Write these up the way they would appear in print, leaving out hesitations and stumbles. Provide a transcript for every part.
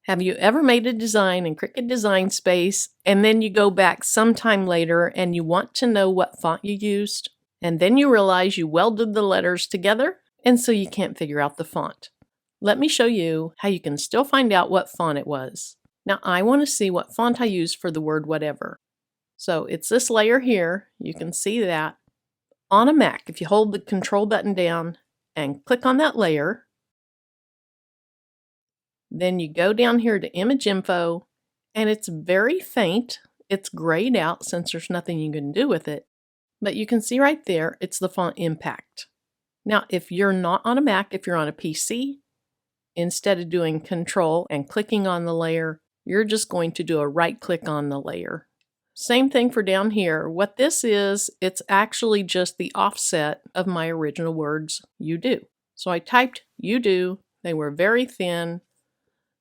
Have you ever made a design in Cricut Design Space and then you go back sometime later and you want to know what font you used? And then you realize you welded the letters together and so you can't figure out the font. Let me show you how you can still find out what font it was. Now I want to see what font I used for the word whatever. So it's this layer here. You can see that. On a Mac, if you hold the Control button down and click on that layer, then you go down here to Image Info, and it's very faint. It's grayed out since there's nothing you can do with it. But you can see right there, it's the font Impact. Now, if you're not on a Mac, if you're on a PC, instead of doing Control and clicking on the layer, you're just going to do a right click on the layer. Same thing for down here. What this is, it's actually just the offset of my original words, you do. So I typed you do, they were very thin.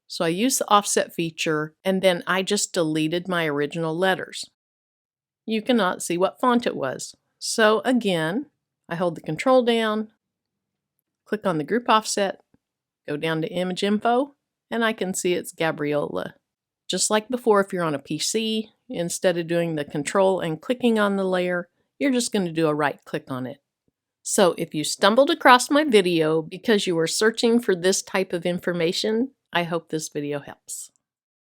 So I used the offset feature and then I just deleted my original letters. You cannot see what font it was. So again, I hold the Control down, click on the group offset, go down to Image Info, and I can see it's Gabriola. Just like before, if you're on a PC, instead of doing the Control and clicking on the layer, you're just going to do a right click on it. So if you stumbled across my video because you were searching for this type of information, I hope this video helps.